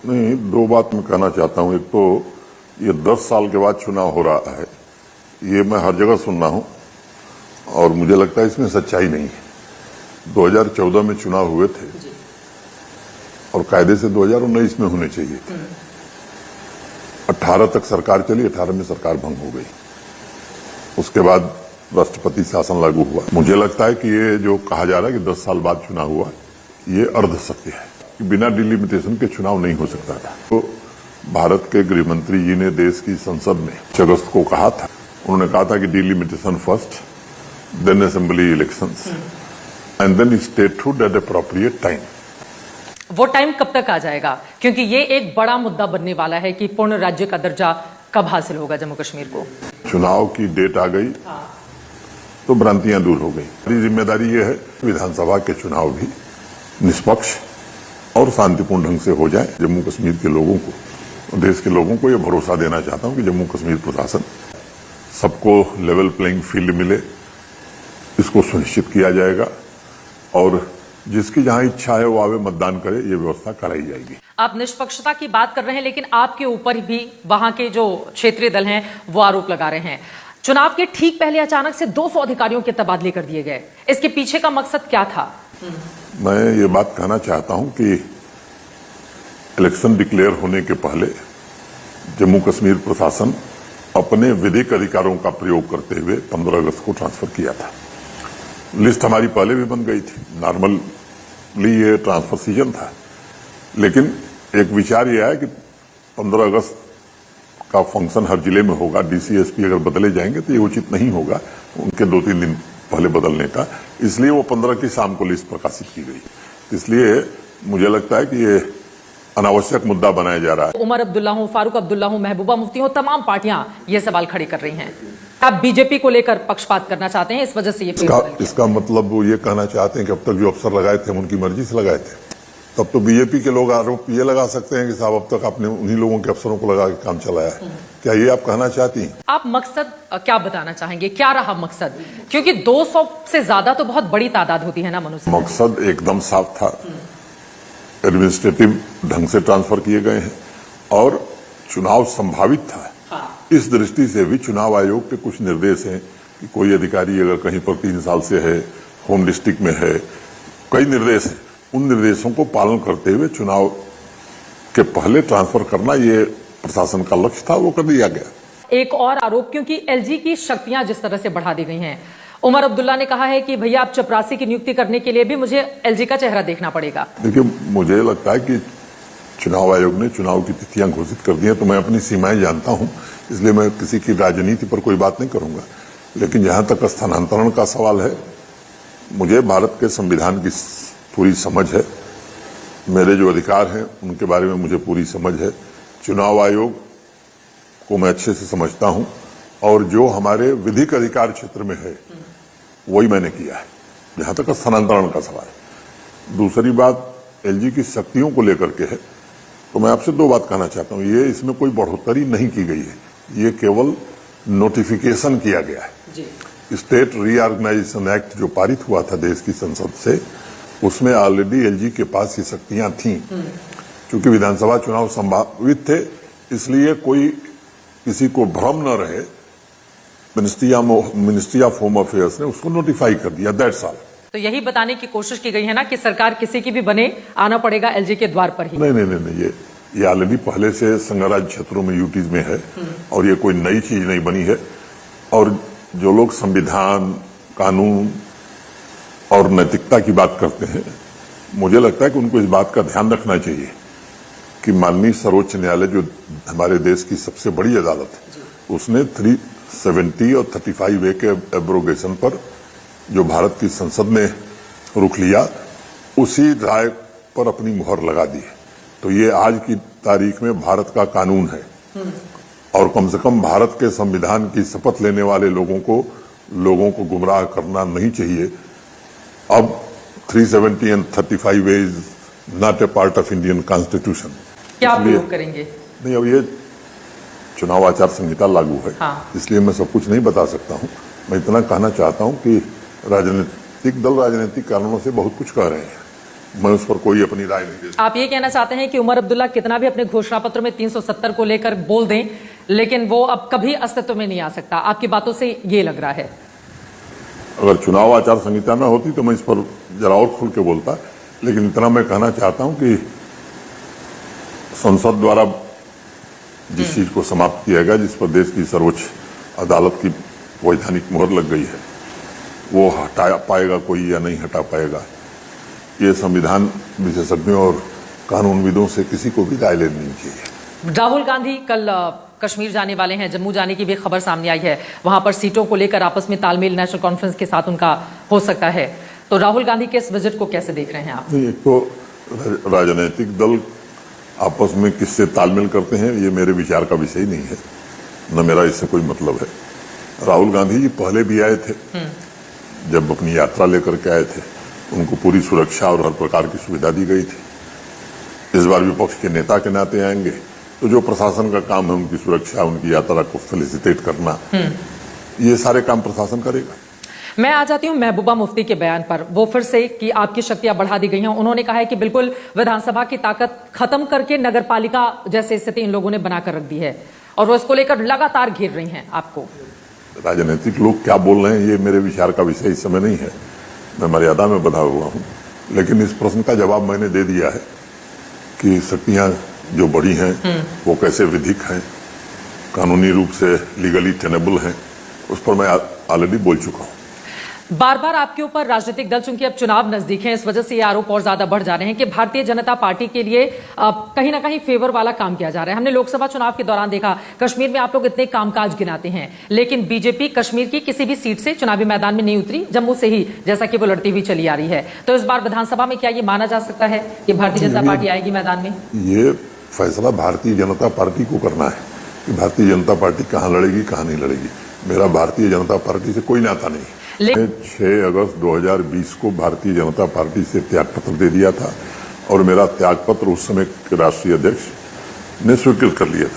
नहीं, दो बात मैं कहना चाहता हूं। एक तो ये 10 साल के बाद चुनाव हो रहा है, ये मैं हर जगह सुन रहा हूं और मुझे लगता है इसमें सच्चाई नहीं है। 2014 में चुनाव हुए थे और कायदे से 2019 में होने चाहिए थे। 18 तक सरकार चली, 18 में सरकार भंग हो गई। उसके बाद राष्ट्रपति शासन लागू हुआ। मुझे लगता है कि ये जो कहा जा रहा है कि 10 साल बाद चुनाव हुआ, ये अर्ध सत्य है कि बिना डिलिमिटेशन के चुनाव नहीं हो सकता था। तो भारत के गृह मंत्री जी ने देश की संसद में 6 अगस्त को कहा था, उन्होंने कहा था कि delimitation first, then assembly elections and then statehood at appropriate time. वो टाइम कब तक आ जाएगा? क्योंकि ये एक बड़ा मुद्दा बनने वाला है कि पूर्ण राज्य का दर्जा कब हासिल होगा जम्मू कश्मीर को। चुनाव की डेट आ गई तो भ्रांतियां दूर हो गई। हमारी जिम्मेदारी ये है विधानसभा के चुनाव भी निष्पक्ष और शांतिपूर्ण ढंग से हो जाए। जम्मू कश्मीर के लोगों को, देश के लोगों को ये भरोसा देना चाहता हूं कि जम्मू कश्मीर प्रशासन सबको लेवल प्लेइंग फील्ड मिले, इसको सुनिश्चित किया जाएगा और जिसकी जहां इच्छा है वो आवे मतदान करे, ये व्यवस्था कराई जाएगी। आप निष्पक्षता की बात कर रहे हैं, लेकिन आपके ऊपर भी वहां के जो क्षेत्रीय दल हैं वो आरोप लगा रहे हैं। चुनाव के ठीक पहले अचानक से 200 अधिकारियों के तबादले कर दिए गए, इसके पीछे का मकसद क्या था? मैं ये बात कहना चाहता हूं कि इलेक्शन डिक्लेयर होने के पहले जम्मू कश्मीर प्रशासन अपने विधिक अधिकारों का प्रयोग करते हुए 15 अगस्त को ट्रांसफर किया था। लिस्ट हमारी पहले भी बन गई थी, नॉर्मली ये ट्रांसफर सीजन था, लेकिन एक विचार यह है कि 15 अगस्त का फंक्शन हर जिले में होगा। डीसीएसपी अगर बदले जाएंगे तो ये उचित नहीं होगा उनके 2-3 दिन पहले बदलने का, इसलिए वो 15 की शाम को लिस्ट प्रकाशित की गई। इसलिए मुझे लगता है कि ये अनावश्यक मुद्दा बनाया जा रहा है। उमर अब्दुल्ला हो, फारूक अब्दुल्ला हो, महबूबा मुफ्ती हो, तमाम पार्टियां ये सवाल खड़े कर रही हैं। आप बीजेपी को लेकर पक्षपात करना चाहते हैं, इस वजह से ये इसका मतलब वो ये कहना चाहते हैं कि अब तक जो अफसर लगाए थे हम उनकी मर्जी से लगाए थे। तब तो बीजेपी के लोग आरोप ये लगा सकते हैं कि साहब अब तक आपने उन्हीं लोगों के अफसरों को लगा के काम चलाया है। क्या ये आप कहना चाहती हैं? आप मकसद क्या बताना चाहेंगे, क्या रहा मकसद? क्योंकि 200 से ज्यादा तो बहुत बड़ी तादाद होती है ना मनुष्य। मकसद एकदम साफ था, एडमिनिस्ट्रेटिव ढंग से ट्रांसफर किए गए हैं और चुनाव संभावित था। इस दृष्टि से भी चुनाव आयोग के कुछ निर्देश हैं कि कोई अधिकारी अगर कहीं पर 3 साल से है, होम डिस्ट्रिक्ट में है, कई निर्देश हैं, उन निर्देशों को पालन करते हुए चुनाव के पहले ट्रांसफर करना ये प्रशासन का लक्ष्य था, वो कर दिया गया। एक और आरोप, क्योंकि एलजी की शक्तियां जिस तरह से बढ़ा दी गई हैं, उमर अब्दुल्ला ने कहा है कि भैया आप चपरासी की नियुक्ति करने के लिए भी मुझे एलजी का चेहरा देखना पड़ेगा। देखिए, मुझे लगता है कि चुनाव आयोग ने चुनाव की तिथियां घोषित कर दी हैं, तो मैं अपनी सीमाएं जानता हूं, इसलिए मैं किसी की राजनीति पर कोई बात नहीं करूंगा। लेकिन जहां तक स्थानांतरण का सवाल है, मुझे भारत के संविधान की पूरी समझ है, मेरे जो अधिकार हैं उनके बारे में मुझे पूरी समझ है। चुनाव आयोग को मैं अच्छे से समझता हूं और जो हमारे विधिक अधिकार क्षेत्र में है वही मैंने किया है, जहां तक स्थानांतरण का सवाल है। दूसरी बात एलजी की शक्तियों को लेकर के है, तो मैं आपसे 2 बात कहना चाहता हूं। ये इसमें कोई बढ़ोतरी नहीं की गई है, ये केवल नोटिफिकेशन किया गया है। स्टेट रीऑर्गेनाइजेशन एक्ट जो पारित हुआ था देश की संसद से, उसमें ऑलरेडी एलजी के पास ये शक्तियां थीं। क्योंकि विधानसभा चुनाव संभावित थे, इसलिए कोई किसी को भ्रम न रहे, मिनिस्ट्री ऑफ होम अफेयर्स ने उसको नोटिफाई कर दिया। That's all. तो यही बताने की कोशिश की गई है ना कि सरकार किसी की भी बने, आना पड़ेगा एलजी के द्वार पर ही। नहीं, ये ऑलरेडी पहले से संघराज्य क्षेत्रों में यूटीज में है और ये कोई नई चीज नहीं बनी है। और जो लोग संविधान, कानून और नैतिकता की बात करते हैं, मुझे लगता है कि उनको इस बात का ध्यान रखना चाहिए कि माननीय सर्वोच्च न्यायालय जो हमारे देश की सबसे बड़ी अदालत है, उसने 370 और 35A के एब्रोगेशन पर जो भारत की संसद ने रुख लिया, उसी राय पर अपनी मुहर लगा दी है। तो ये आज की तारीख में भारत का कानून है और कम से कम भारत के संविधान की शपथ लेने वाले लोगों को गुमराह करना नहीं चाहिए। अब 370 and 35A is not a part of Indian constitution. क्या प्रयोग करेंगे? नहीं, अब ये चुनाव आचार संहिता लागू है, इसलिए मैं सब कुछ नहीं बता सकता हूं। मैं इतना कहना चाहता हूं कि राजनीतिक दल राजनीतिक कारणों से बहुत कुछ कह रहे हैं, मैं उस पर कोई अपनी राय नहीं दे सकता। आप ये कहना चाहते हैं कि उमर अब्दुल्ला कितना भी अपने घोषणा पत्र में 370 को लेकर बोल दें, लेकिन वो अब कभी अस्तित्व में नहीं आ सकता, आपकी बातों से ये लग रहा है। अगर चुनाव आचार संहिता न होती तो मैं इस पर जरा और खुल के बोलता, लेकिन इतना मैं कहना चाहता हूं कि संसद द्वारा जिस चीज को समाप्त किया गया, जिस पर देश की सर्वोच्च अदालत की वैधानिक मोहर लग गई है, वो हटा पाएगा कोई या नहीं हटा पाएगा, ये संविधान विशेषज्ञों और कानूनविदों से किसी को भी राय लेनी नहीं चाहिए। राहुल गांधी कल कश्मीर जाने वाले हैं, जम्मू जाने की भी खबर सामने आई है, वहां पर सीटों को लेकर आपस में तालमेल नेशनल कॉन्फ्रेंस के साथ उनका हो सकता है, तो राहुल गांधी के इस विजिट को कैसे देख रहे हैं आप? नहीं, एक तो राजनीतिक दल आपस में किससे तालमेल करते हैं ये मेरे विचार का विषय नहीं है, न मेरा इससे कोई मतलब है। राहुल गांधी जी पहले भी आए थे, जब अपनी यात्रा लेकर के आए थे उनको पूरी सुरक्षा और हर प्रकार की सुविधा दी गई थी। इस बार विपक्ष के नेता के नाते आएंगे तो जो प्रशासन का काम है उनकी सुरक्षा, उनकी यात्रा को फेलिसिटेट करना, ये सारे काम प्रशासन करेगा। मैं आ जाती हूं महबूबा मुफ्ती के बयान पर, वो फिर से कि आपकी शक्तियां बढ़ा दी गई हैं। उन्होंने कहा है कि बिल्कुल विधानसभा की ताकत खत्म करके नगरपालिका जैसी स्थिति इन लोगों ने बनाकर रख दी है और वो इसको लेकर लगातार घेर रही हैं आपको। राजनीतिक लोग क्या बोल रहे हैं ये मेरे विचार का विषय इस समय नहीं है, मैं मर्यादा में बंधा हुआ हूं, लेकिन इस प्रश्न का जवाब मैंने दे दिया है कि शक्तियां जो बड़ी हैं वो कैसे विधिक हैं, कानूनी रूप से लीगली टेनेबल हैं, उस पर मैं ऑलरेडी बोल चुका हूं। बार बार आपके ऊपर राजनीतिक दल, चूंकि अब चुनाव नजदीक है, इस वजह से ये आरोप और ज्यादा बढ़ जा रहे हैं कि भारतीय जनता पार्टी के लिए कहीं ना कहीं फेवर वाला काम किया जा रहा है। हमने लोकसभा चुनाव के दौरान देखा कश्मीर में आप लोग इतने कामकाज गिनाते हैं, लेकिन बीजेपी कश्मीर की किसी भी सीट से चुनावी मैदान में नहीं उतरी, जम्मू से ही जैसा कि वो लड़ती हुई चली आ रही है। तो इस बार विधानसभा में क्या ये माना जा सकता है कि भारतीय जनता पार्टी आएगी मैदान में? ये फैसला भारतीय जनता पार्टी को करना है कि भारतीय जनता पार्टी कहां लड़ेगी कहां नहीं लड़ेगी। मेरा भारतीय जनता पार्टी से कोई नाता नहीं। 6 अगस्त 2020 को भारतीय जनता पार्टी से त्यागपत्र दे दिया था और मेरा त्यागपत्र उस समय के राष्ट्रीय अध्यक्ष ने स्वीकृत कर लिया था।